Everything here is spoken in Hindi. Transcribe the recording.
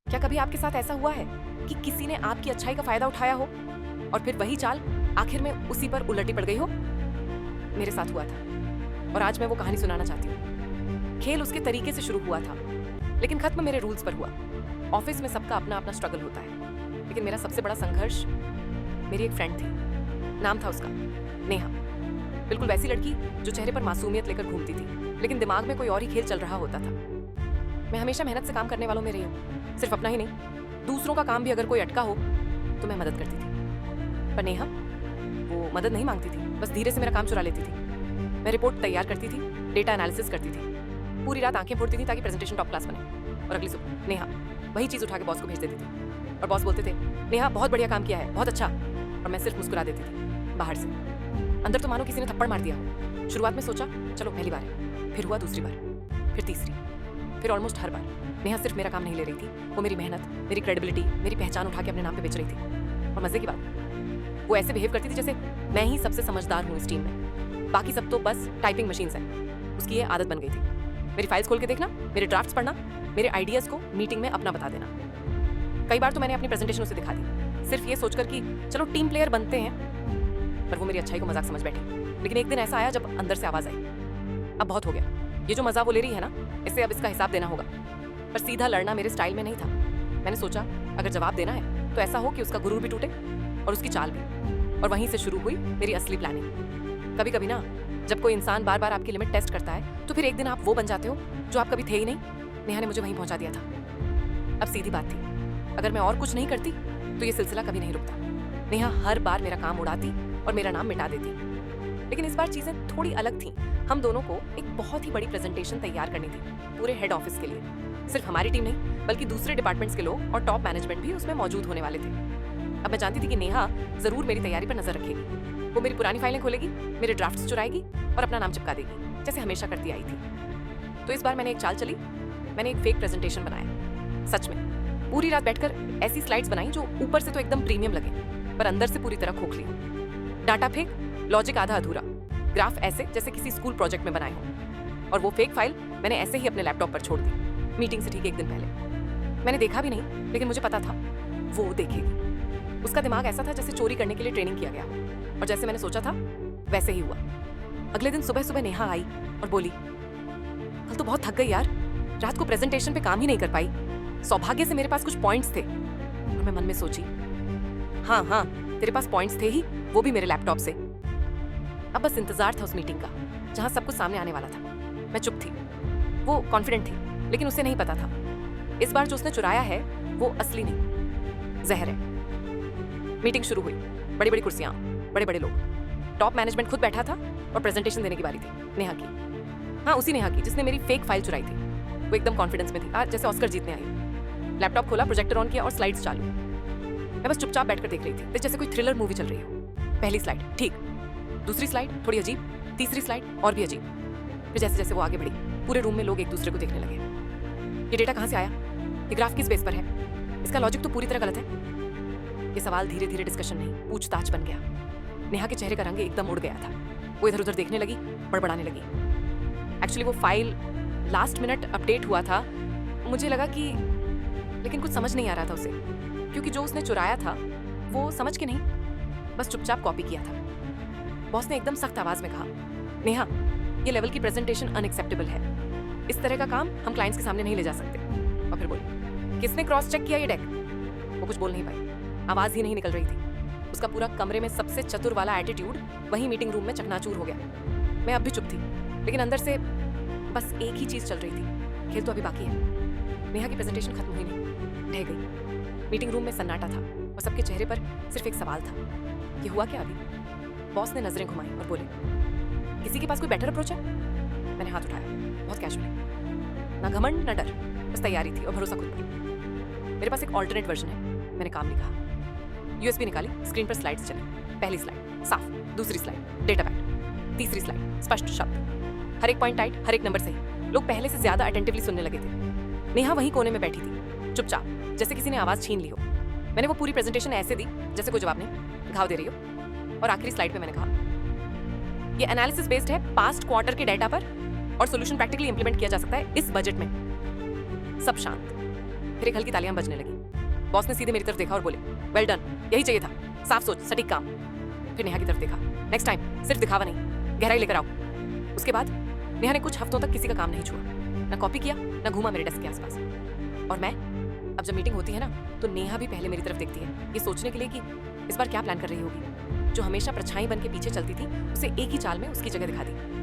क्या कभी आपके साथ ऐसा हुआ है कि किसी ने आपकी अच्छाई का फायदा उठाया हो और फिर वही चाल आखिर में उसी पर उलटी पड़ गई हो? मेरे साथ हुआ था और आज मैं वो कहानी सुनाना चाहती हूँ। खेल उसके तरीके से शुरू हुआ था, लेकिन खत्म मेरे रूल्स पर हुआ। ऑफिस में सबका अपना अपना स्ट्रगल होता है, लेकिन मेरा सबसे बड़ा संघर्ष मेरी एक फ्रेंड थी। नाम था उसका नेहा। बिल्कुल वैसी लड़की जो चेहरे पर मासूमियत लेकर घूमती थी, लेकिन दिमाग में कोई और ही खेल चल रहा होता था। मैं हमेशा मेहनत से काम करने वालों में रही हूँ, सिर्फ अपना ही नहीं, दूसरों का काम भी अगर कोई अटका हो तो मैं मदद करती थी। पर नेहा वो मदद नहीं मांगती थी, बस धीरे से मेरा काम चुरा लेती थी। मैं रिपोर्ट तैयार करती थी, डेटा एनालिसिस करती थी, पूरी रात आंखें फोड़ती थी ताकि प्रेजेंटेशन टॉप क्लास बने। और अगली सुबह नेहा वही चीज़ उठा के बॉस को भेज देती थी और बॉस बोलते थे नेहा बहुत बढ़िया काम किया है, बहुत अच्छा। और मैं सिर्फ मुस्कुरा देती थी बाहर से। अंदर तो मानो किसी ने थप्पड़ मार दिया हो। शुरुआत में सोचा चलो पहली बार है, फिर हुआ दूसरी बार, फिर तीसरी, फिर ऑलमोस्ट हर बार नेहा सिर्फ मेरा काम नहीं ले रही थी, वो मेरी मेहनत, मेरी क्रेडिबिलिटी, मेरी पहचान उठा के अपने नाम पे बेच रही थी। और मजे की बात, वो ऐसे बिहेव करती थी जैसे मैं ही सबसे समझदार हूँ इस टीम में, बाकी सब तो बस टाइपिंग मशीन्स हैं। उसकी ये आदत बन गई थी, मेरी फाइल्स खोल के देखना, मेरे ड्राफ्ट्स पढ़ना, मेरे आइडियाज़ को मीटिंग में अपना बता देना। कई बार तो मैंने अपनी प्रेजेंटेशन उसे दिखा दी, सिर्फ ये सोचकर कि चलो टीम प्लेयर बनते हैं, पर वो मेरी अच्छाई को मजाक समझ बैठी। लेकिन एक दिन ऐसा आया जब अंदर से आवाज़ आई, अब बहुत हो गया, ये जो मजा वो ले रही है ना, इससे अब इसका हिसाब देना होगा। पर सीधा लड़ना मेरे स्टाइल में नहीं था। मैंने सोचा अगर जवाब देना है तो ऐसा हो कि उसका गुरूर भी टूटे और उसकी चाल भी। और वहीं से शुरू हुई मेरी असली प्लानिंग। कभी कभी ना जब कोई इंसान बार बार आपकी लिमिट टेस्ट करता है तो फिर एक दिन आप वो बन जाते हो जो आप कभी थे ही नहीं। नेहा ने मुझे वहीं पहुंचा दिया था। अब सीधी बात थी, अगर मैं और कुछ नहीं करती तो ये सिलसिला कभी नहीं रुकता। नेहा हर बार मेरा काम उड़ाती और मेरा नाम मिटा देती। लेकिन इस बार चीजें थोड़ी अलग थी। हम दोनों को एक बहुत ही बड़ी प्रेजेंटेशन तैयार करनी थी पूरे हेड ऑफिस के लिए। सिर्फ हमारी टीम नहीं बल्कि दूसरे डिपार्टमेंट्स के लोग और टॉप मैनेजमेंट भी उसमें मौजूद होने वाले थे। अब मैं जानती थी कि नेहा जरूर मेरी तैयारी पर नजर रखेगी। वो मेरी पुरानी फाइलें खोलेगी, मेरे ड्राफ्ट्स चुराएगी और अपना नाम चिपका देगी, जैसे हमेशा करती आई थी। तो इस बार मैंने एक चाल चली, मैंने एक फेक प्रेजेंटेशन बनाया। सच में पूरी रात बैठकर ऐसी स्लाइड्स बनाई जो ऊपर से तो एकदम प्रीमियम लगे, पर अंदर से पूरी तरह खोखली हो। डाटा फेक, लॉजिक आधा अधूरा, ग्राफ ऐसे जैसे किसी स्कूल प्रोजेक्ट में बनाए हो। और वो फेक फाइल मैंने ऐसे ही अपने लैपटॉप पर छोड़ दी, मीटिंग से ठीक एक दिन पहले। मैंने देखा भी नहीं, लेकिन मुझे पता था वो देखेगी। उसका दिमाग ऐसा था जैसे चोरी करने के लिए ट्रेनिंग किया गया हो, और जैसे मैंने सोचा था वैसे ही हुआ। अगले दिन सुबह सुबह नेहा आई और बोली कल तो बहुत थक गई यार, रात को प्रेजेंटेशन पे काम ही नहीं कर पाई। सौभाग्य से मेरे पास कुछ पॉइंट्स थे। और मैं मन में सोची हाँ हाँ तेरे पास पॉइंट्स थे ही, वो भी मेरे लैपटॉप से। अब बस इंतजार था उस मीटिंग का जहां सब कुछ सामने आने वाला था। मैं चुप थी, वो कॉन्फिडेंट थी, लेकिन उसे नहीं पता था इस बार जो उसने चुराया है वो असली नहीं, जहर है। मीटिंग शुरू हुई, बड़ी बड़ी कुर्सियां, बड़े बड़े लोग, टॉप मैनेजमेंट खुद बैठा था और प्रेजेंटेशन देने की बारी थी नेहा की। हाँ उसी नेहा की जिसने मेरी फेक फाइल चुराई थी। वो एकदम कॉन्फिडेंस में थी, आज जैसे ऑस्कर जीतने आई। लैपटॉप खोला, प्रोजेक्टर ऑन किया और स्लाइड्स चालू। मैं बस चुपचाप बैठकर देख रही थी, जैसे कोई थ्रिलर मूवी चल रही हो। पहली स्लाइड ठीक, दूसरी स्लाइड थोड़ी अजीब, तीसरी स्लाइड और भी अजीब। फिर जैसे जैसे वो आगे बढ़ी, पूरे रूम में लोग एक दूसरे को देखने लगे। ये डेटा कहाँ से आया? ये ग्राफ किस बेस पर है? इसका लॉजिक तो पूरी तरह गलत है। ये सवाल धीरे धीरे डिस्कशन नहीं, पूछताछ बन गया। नेहा के चेहरे का रंग एकदम उड़ गया था। वो इधर उधर देखने लगी, बड़बड़ाने लगी। एक्चुअली वो फाइल लास्ट मिनट अपडेट हुआ था। मुझे लगा कि लेकिन कुछ समझ नहीं आ रहा था उसे, क्योंकि जो उसने चुराया था वो समझ के नहीं, बस चुपचाप कॉपी किया था। बॉस ने एकदम सख्त आवाज में कहा नेहा ये लेवल की प्रेजेंटेशन अनएक्सेप्टेबल है, इस तरह का काम हम क्लाइंट्स के सामने नहीं ले जा सकते। और फिर बोली किसने क्रॉस चेक किया ये डेक? वो कुछ बोल नहीं पाई, आवाज ही नहीं निकल रही थी। उसका पूरा कमरे में सबसे चतुर वाला एटीट्यूड वहीं मीटिंग रूम में चकनाचूर हो गया। मैं अब भी चुप थी, लेकिन अंदर से बस एक ही चीज चल रही थी, खेल तो अभी बाकी है। नेहा की प्रेजेंटेशन खत्म हुई नहीं, ढह गई। मीटिंग रूम में सन्नाटा था और सबके चेहरे पर सिर्फ एक सवाल था, ये हुआ क्या अभी? बॉस ने नजरें घुमाई और बोले किसी के पास कोई बेटर अप्रोच है? मैंने हाथ उठाया, बहुत कैजुअली, ना घमंड ना डर, बस तैयारी थी और भरोसा खुद पर। मेरे पास एक ऑल्टरनेट वर्जन है, मैंने काम लिखा। यूएसबी निकाली, स्क्रीन पर स्लाइड्स चली। पहली स्लाइड साफ, दूसरी स्लाइड डेटा पैक, तीसरी स्लाइड स्पष्ट शब्द, हर एक पॉइंट टाइट, हर एक नंबर सही। लोग पहले से ज्यादा अटेंटिवली सुनने लगे थे। नेहा वहीं कोने में बैठी थी, चुपचाप, जैसे किसी ने आवाज छीन ली हो। मैंने वो पूरी प्रेजेंटेशन ऐसे दी जैसे कोई जवाब नहीं, घाव दे रही हो। और आखिरी स्लाइड पे मैंने कहा ये एनालिसिस बेस्ड है पास्ट क्वार्टर के डाटा पर और सॉल्यूशन प्रैक्टिकली इंप्लीमेंट किया जा सकता है इस बजट में। सब शांत। फिर एक हल्की तालियां बजने लगी। बॉस ने सीधे मेरी तरफ देखा और बोले, वेल डन, यही चाहिए था, साफ सोच, सटीक काम। फिर नेहा की तरफ देखा, नेक्स्ट टाइम सिर्फ दिखावा नहीं, गहराई लेकर आओ। उसके बाद नेहा ने कुछ हफ्तों तक किसी का काम नहीं छुआ, ना कॉपी किया, ना घूमा मेरे डेस्क के आसपास। और मैं, अब जब मीटिंग होती है ना, तो नेहा भी पहले मेरी तरफ देखती है, ये सोचने के लिए कि इस बार क्या प्लान कर रही होगी। जो हमेशा परछाई बन के पीछे चलती थी, उसे एक ही चाल में उसकी जगह दिखा दी।